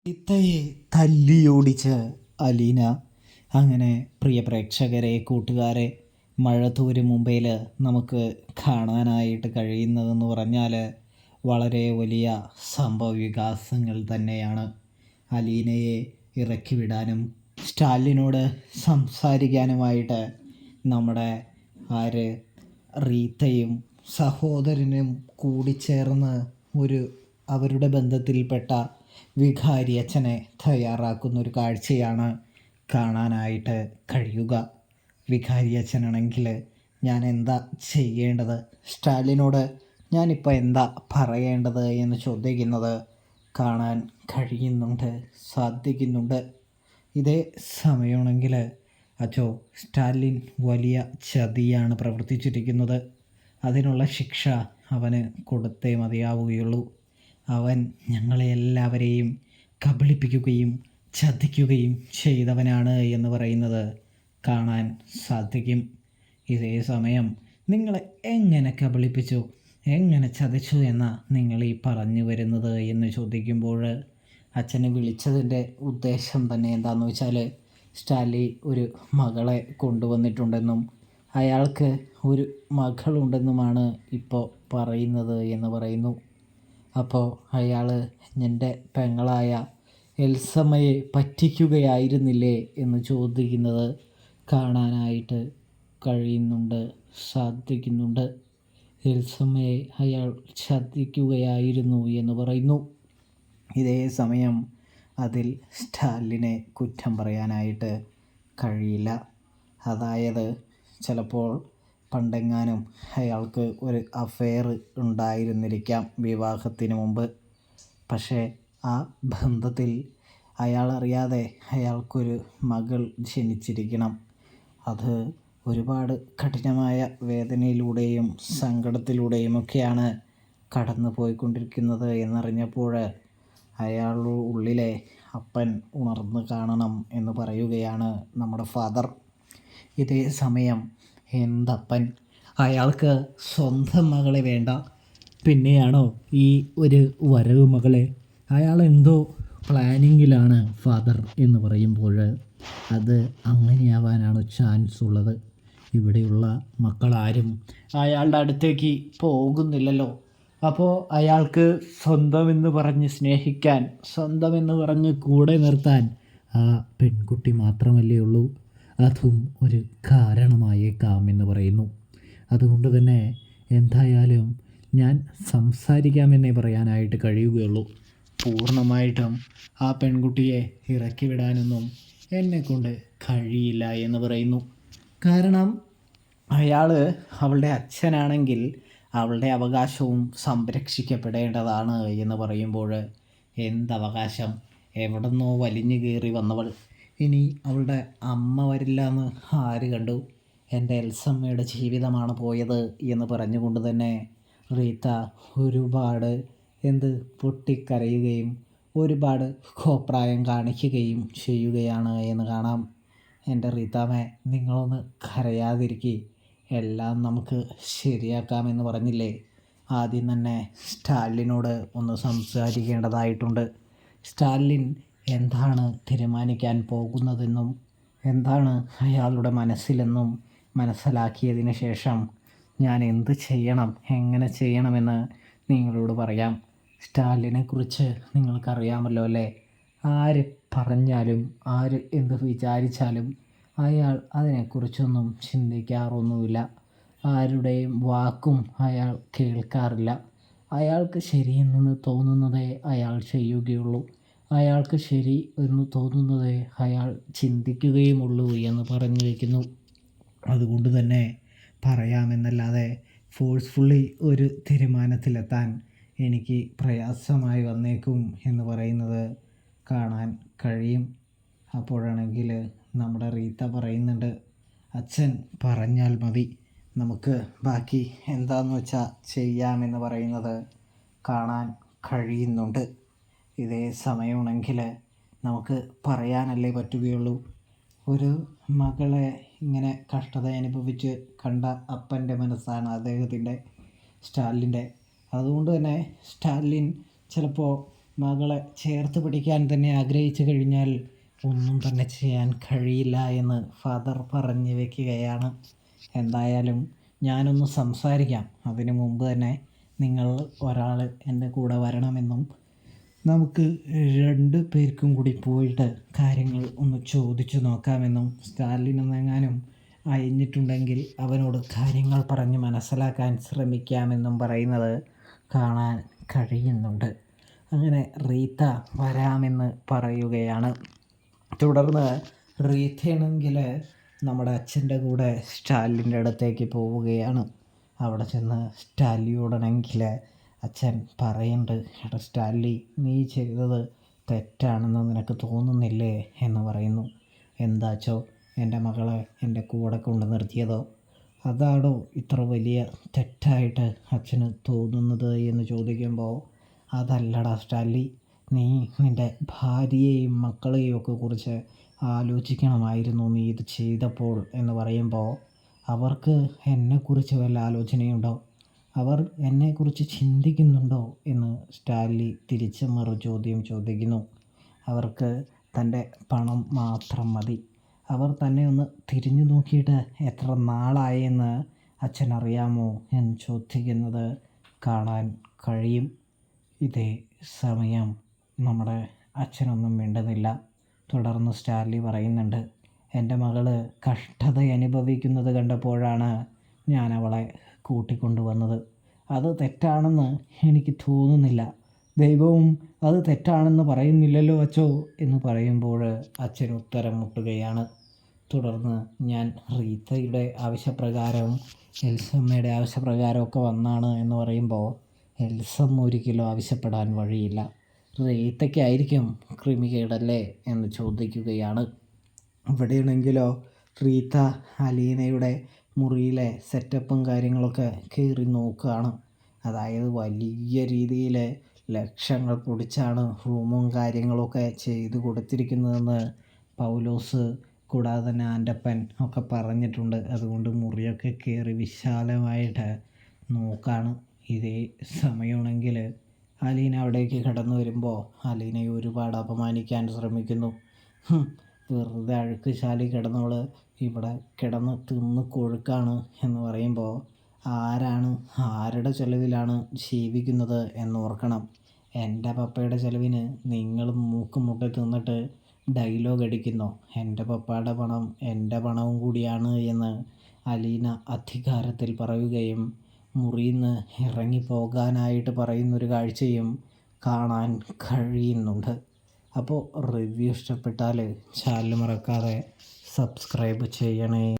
ഇത്തയെ തല്ലിയോടിച്ച് അലീന. അങ്ങനെ പ്രിയ പ്രേക്ഷകരെ, കൂട്ടുകാരെ, മഴതൂര് മുംബൈയിൽ നമുക്ക് കാണാനായിട്ട് കഴിയുന്നതെന്ന് പറഞ്ഞാൽ വളരെ വലിയ സംഭവ വികാസങ്ങൾ തന്നെയാണ്. അലീനയെ ഇറക്കി വിടാനും സ്റ്റാലിനോട് സംസാരിക്കാനുമായിട്ട് നമ്മുടെ റീത്തയും സഹോദരനും കൂടിച്ചേർന്ന് അവരുടെ ബന്ധത്തിൽപ്പെട്ട വികാരി അച്ഛനെ തയ്യാറാക്കുന്നൊരു കാഴ്ചയാണ് കാണാനായിട്ട് കഴിയുക. വികാരി അച്ഛനാണെങ്കിൽ ഞാൻ എന്താ ചെയ്യേണ്ടത്, സ്റ്റാലിനോട് ഞാനിപ്പോൾ എന്താ പറയേണ്ടത് എന്ന് ചോദിക്കുന്നത് കാണാൻ കഴിയുന്നുണ്ട്, സാധിക്കുന്നുണ്ട്. ഇതേ സമയമാണെങ്കിൽ സ്റ്റാലിൻ വലിയ ചതിയാണ് പ്രവർത്തിച്ചിരിക്കുന്നത്. അതിനുള്ള ശിക്ഷ അവന് കൊടുത്തേ മതിയാവുകയുള്ളൂ. അവൻ ഞങ്ങളെ എല്ലാവരെയും കബളിപ്പിക്കുകയും ചതിക്കുകയും ചെയ്തവനാണ് എന്ന് പറയുന്നത് കാണാൻ സാധിക്കും. ഇതേ സമയം നിങ്ങളെ എങ്ങനെ കബളിപ്പിച്ചു, എങ്ങനെ ചതിച്ചു എന്നാ നിങ്ങൾ ഈ പറഞ്ഞു വരുന്നത് എന്ന് ചോദിക്കുമ്പോൾ അച്ഛനെ വിളിച്ചതിൻ്റെ ഉദ്ദേശം തന്നെ എന്താണെന്ന് വെച്ചാൽ സ്റ്റാലി ഒരു മകളെ കൊണ്ടുവന്നിട്ടുണ്ടെന്നും അയാൾക്ക് ഒരു മകളുണ്ടെന്നുമാണ് ഇപ്പോൾ പറയുന്നത് എന്ന് പറയുന്നു. അപ്പോൾ അയാൾ എൻ്റെ പെങ്ങളായ എൽസമ്മയെ പറ്റിക്കുകയായിരുന്നില്ലേ എന്ന് ചോദിക്കുന്നത് കാണാനായിട്ട് കഴിയുന്നുണ്ട്, സാധിക്കുന്നുണ്ട്. എൽസമ്മയെ അയാൾ ചതിക്കുകയായിരുന്നു എന്ന് പറയുന്നു. ഇതേ സമയം അതിൽ സ്റ്റാലിനെ കുറ്റം പറയാനായിട്ട് കഴിയില്ല. അതായത് ചിലപ്പോൾ പണ്ടെങ്ങാനും അയാൾക്ക് ഒരു അഫെയർ ഉണ്ടായിരുന്നിരിക്കാം വിവാഹത്തിന് മുമ്പ്. പക്ഷേ ആ ബന്ധത്തിൽ അയാളറിയാതെ അയാൾക്കൊരു മകൾ ജനിച്ചിരിക്കണം. അത് ഒരുപാട് കഠിനമായ വേദനയിലൂടെയും സങ്കടത്തിലൂടെയുമൊക്കെയാണ് കടന്നു പോയിക്കൊണ്ടിരിക്കുന്നത് എന്നറിഞ്ഞപ്പോൾ അയാളുടെ ഉള്ളിലെ അപ്പൻ ഉണർന്നു കാണണം എന്ന് പറയുകയാണ് നമ്മുടെ ഫാദർ. ഇതേ സമയം എന്തപ്പൻ, അയാൾക്ക് സ്വന്തം മകളെ വേണ്ട, പിന്നെയാണോ ഈ ഒരു വരവ് മകളെ? അയാൾ എന്തോ പ്ലാനിങ്ങിലാണ് ഫാദർ എന്ന് പറയുമ്പോൾ അത് അങ്ങനെയാവാനാണ് ചാൻസ് ഉള്ളത്. ഇവിടെയുള്ള മക്കളാരും അയാളുടെ അടുത്തേക്ക് പോകുന്നില്ലല്ലോ. അപ്പോൾ അയാൾക്ക് സ്വന്തമെന്ന് പറഞ്ഞ് സ്നേഹിക്കാൻ, സ്വന്തമെന്ന് പറഞ്ഞ് കൂടെ നിർത്താൻ ആ പെൺകുട്ടി മാത്രമല്ലേ ഉള്ളൂ. അതും ഒരു കാരണമായേക്കാം എന്ന് പറയുന്നു. അതുകൊണ്ട് തന്നെ എന്തായാലും ഞാൻ സംസാരിക്കാമെന്നേ പറയാനായിട്ട് കഴിയുകയുള്ളൂ. പൂർണ്ണമായിട്ടും ആ പെൺകുട്ടിയെ ഇറക്കി വിടാനൊന്നും എന്നെക്കൊണ്ട് കഴിയില്ല എന്ന് പറയുന്നു. കാരണം അയാൾ അവളുടെ അച്ഛനാണെങ്കിൽ അവളുടെ അവകാശവും സംരക്ഷിക്കപ്പെടേണ്ടതാണ് എന്ന് പറയുമ്പോൾ എന്തവകാശം? എവിടെന്നോ വലിഞ്ഞു കയറി വന്നവൾ ഇനി അവളുടെ അമ്മ വരില്ല എന്ന് ആര് കണ്ടു? എൻ്റെ എൽസമ്മയുടെ ജീവിതമാണ് പോയത് എന്ന് പറഞ്ഞുകൊണ്ട് തന്നെ റീത്ത ഒരുപാട് പൊട്ടിക്കരയുകയും ഒരുപാട് കോപ്രായം കാണിക്കുകയും ചെയ്യുകയാണ് എന്ന് കാണാം. എൻ്റെ റീത്താമ്മേ, നിങ്ങളൊന്ന് കരയാതിരിക്കുക, എല്ലാം നമുക്ക് ശരിയാക്കാമെന്ന് പറഞ്ഞില്ലേ. ആദ്യം തന്നെ സ്റ്റാലിനോട് ഒന്ന് സംസാരിക്കേണ്ടതായിട്ടുണ്ട്. സ്റ്റാലിൻ എന്താണ് തീരുമാനിക്കാൻ പോകുന്നതെന്നും എന്താണ് അയാളുടെ മനസ്സിലെന്നും മനസ്സിലാക്കിയതിന് ശേഷം ഞാൻ എന്ത് ചെയ്യണം, എങ്ങനെ ചെയ്യണമെന്ന് നിങ്ങളോട് പറയാം. സ്റ്റാലിനെക്കുറിച്ച് നിങ്ങൾക്കറിയാമല്ലോ അല്ലേ? ആര് പറഞ്ഞാലും ആര് എന്ത് വിചാരിച്ചാലും അയാൾ അതിനെക്കുറിച്ചൊന്നും ചിന്തിക്കാറൊന്നുമില്ല. ആരുടെയും വാക്കും അയാൾ കേൾക്കാറില്ല. അയാൾക്ക് ശരിയെന്ന് തോന്നുന്നതേ അയാൾ ചെയ്യുകയുള്ളൂ. അയാൾക്ക് ശരി എന്ന് തോന്നുന്നതേ അയാൾ ചിന്തിക്കുകയുമുള്ളൂ എന്ന് പറഞ്ഞു വയ്ക്കുന്നു. അതുകൊണ്ട് തന്നെ പറയാമെന്നല്ലാതെ ഫോഴ്സ്ഫുള്ളി ഒരു തീരുമാനത്തിലെത്താൻ എനിക്ക് പ്രയാസമായി വന്നേക്കും എന്ന് പറയുന്നത് കാണാൻ കഴിയും. അപ്പോഴാണെങ്കിൽ നമ്മുടെ റീത്ത പറയുന്നുണ്ട്, അച്ഛൻ പറഞ്ഞാൽ മതി, നമുക്ക് ബാക്കി എന്താണെന്ന് വെച്ചാൽ ചെയ്യാമെന്ന് പറയുന്നത് കാണാൻ കഴിയുന്നുണ്ട്. ഇതേ സമയമാണെങ്കിൽ നമുക്ക് പറയാനല്ലേ പറ്റുകയുള്ളൂ. ഒരു മകളെ ഇങ്ങനെ കഷ്ടത അനുഭവിച്ച് കണ്ട അപ്പൻ്റെ മനസ്സാണ് സ്റ്റാലിൻ്റെ. അതുകൊണ്ട് തന്നെ സ്റ്റാലിൻ ചിലപ്പോൾ മകളെ ചേർത്ത് പിടിക്കാൻ തന്നെ ആഗ്രഹിച്ചു കഴിഞ്ഞാൽ ഒന്നും തന്നെ ചെയ്യാൻ കഴിയില്ല എന്ന് ഫാദർ പറഞ്ഞു വെക്കുകയാണ്. എന്തായാലും ഞാനൊന്ന് സംസാരിക്കാം. അതിനു മുമ്പ് തന്നെ നിങ്ങൾ ഒരാൾ എൻ്റെ കൂടെ വരണമെന്നും നമുക്ക് 2 പേർക്കും കൂടി പോയിട്ട് കാര്യങ്ങൾ ഒന്ന് ചോദിച്ചു നോക്കാമെന്നും സ്റ്റാലിനെങ്ങാനും അയഞ്ഞിട്ടുണ്ടെങ്കിൽ അവനോട് കാര്യങ്ങൾ പറഞ്ഞ് മനസ്സിലാക്കാൻ ശ്രമിക്കാമെന്നും പറയുന്നത് കാണാൻ കഴിയുന്നുണ്ട്. അങ്ങനെ റീത്ത വരാമെന്ന് പറയുകയാണ്. തുടർന്ന് റീത്തയാണെങ്കിൽ നമ്മുടെ അച്ഛൻ്റെ കൂടെ സ്റ്റാലിൻ്റെ അടുത്തേക്ക് പോവുകയാണ്. അവിടെ ചെന്ന് സ്റ്റാലിയോടാണെങ്കിൽ അച്ഛൻ പറയുന്നുണ്ട്, എടാ സ്റ്റാൻലി, നീ ചെയ്തത് തെറ്റാണെന്ന് നിനക്ക് തോന്നുന്നില്ലേ എന്ന് പറയുന്നു. എന്താച്ചോ എൻ്റെ മകളെ എൻ്റെ കൂടെ കൊണ്ട് നിർത്തിയതോ, അതാണോ ഇത്ര വലിയ തെറ്റായിട്ട് അച്ഛന് തോന്നുന്നത് എന്ന് ചോദിക്കുമ്പോൾ, അതല്ലടാ സ്റ്റാൻലി, നീ നിൻ്റെ ഭാര്യയെയും മക്കളെയും ഒക്കെ കുറിച്ച് ആലോചിക്കണമായിരുന്നു നീ ഇത് ചെയ്തപ്പോൾ എന്ന് പറയുമ്പോൾ, അവർക്ക് എന്നെക്കുറിച്ച് വല്ല ആലോചനയുണ്ടോ, അവർ എന്നെക്കുറിച്ച് ചിന്തിക്കുന്നുണ്ടോ എന്ന് സ്റ്റാൻലി തിരിച്ച് ചോദ്യം ചോദിക്കുന്നു. അവർക്ക് തൻ്റെ പണം മാത്രം മതി. അവർ തന്നെ ഒന്ന് തിരിഞ്ഞു നോക്കിയിട്ട് എത്ര നാളായെന്ന് അച്ഛൻ അറിയാമോ എന്ന് ചോദിക്കുന്നത് കാണാൻ കഴിയും. ഇതേ സമയം നമ്മുടെ അച്ഛനൊന്നും മിണ്ടുന്നില്ല. തുടർന്ന് സ്റ്റാൻലി പറയുന്നുണ്ട്, എൻ്റെ മകള് കഷ്ടത അനുഭവിക്കുന്നത് കണ്ടപ്പോഴാണ് ഞാൻ അവളെ കൂട്ടിക്കൊണ്ടുവന്നത്. അത് തെറ്റാണെന്ന് എനിക്ക് തോന്നുന്നില്ല. ദൈവവും അത് തെറ്റാണെന്ന് പറയുന്നില്ലല്ലോ അച്ചോ എന്ന് പറയുമ്പോൾ അച്ഛൻ ഉത്തരം മുട്ടുകയാണ്. തുടർന്ന് ഞാൻ റീത്തയുടെ ആവശ്യപ്രകാരവും എൽസമ്മയുടെ ആവശ്യപ്രകാരമൊക്കെ വന്നാണ് എന്ന് പറയുമ്പോൾ, എൽസമ്മ ഒരിക്കലും ആവശ്യപ്പെടാൻ വഴിയില്ല. റീത്തയ്ക്കായിരിക്കും ക്രിമികേടല്ലേ എന്ന് ചോദിക്കുകയാണ്. ഇവിടെയാണെങ്കിലോ റീത്ത അലീനയുടെ മുറിയിലെ സെറ്റപ്പും കാര്യങ്ങളൊക്കെ കയറി നോക്കുകയാണ്. അതായത് വലിയ രീതിയിൽ ലക്ഷങ്ങൾ പൊടിച്ചാണ് റൂമും കാര്യങ്ങളൊക്കെ ചെയ്തു കൊടുത്തിരിക്കുന്നതെന്ന് പൗലോസ് കൂടാതെ തന്നെ ആൻ്റപ്പൻ ഒക്കെ പറഞ്ഞിട്ടുണ്ട്. അതുകൊണ്ട് മുറിയൊക്കെ കയറി വിശാലമായിട്ട് നോക്കാണ്. ഇതേ സമയമാണെങ്കിൽ അലീന അവിടേക്ക് കടന്നു വരുമ്പോൾ അലീനയെ ഒരുപാട് അപമാനിക്കാൻ ശ്രമിക്കുന്നു. വെറുതെ അഴുക്ക് ചാലി കിടന്നവൾ ഇവിടെ കിടന്ന് തിന്ന് കൊഴുക്കാണ് എന്ന് പറയുമ്പോൾ, ആരാണ് ആരുടെ ചെലവിലാണ് ജീവിക്കുന്നത് എന്നോർക്കണം. എൻ്റെ പപ്പയുടെ ചെലവിന് നിങ്ങൾ മൂക്ക് മുട്ട തിന്നിട്ട് ഡയലോഗ് അടിക്കുന്നു. എൻ്റെ പപ്പയുടെ പണം എൻ്റെ പണവും കൂടിയാണ് എന്ന് അലീന അധികാരത്തിൽ പറയുകയും മുറിയിൽ നിന്ന് ഇറങ്ങിപ്പോകാനായിട്ട് പറയുന്നൊരു കാഴ്ചയും കാണാൻ കഴിയുന്നുണ്ട്. അപ്പോൾ റിവ്യൂ ഇഷ്ടപ്പെട്ടാൽ ചാനൽ മറക്കാതെ സബ്സ്ക്രൈബ് ചെയ്യണേ.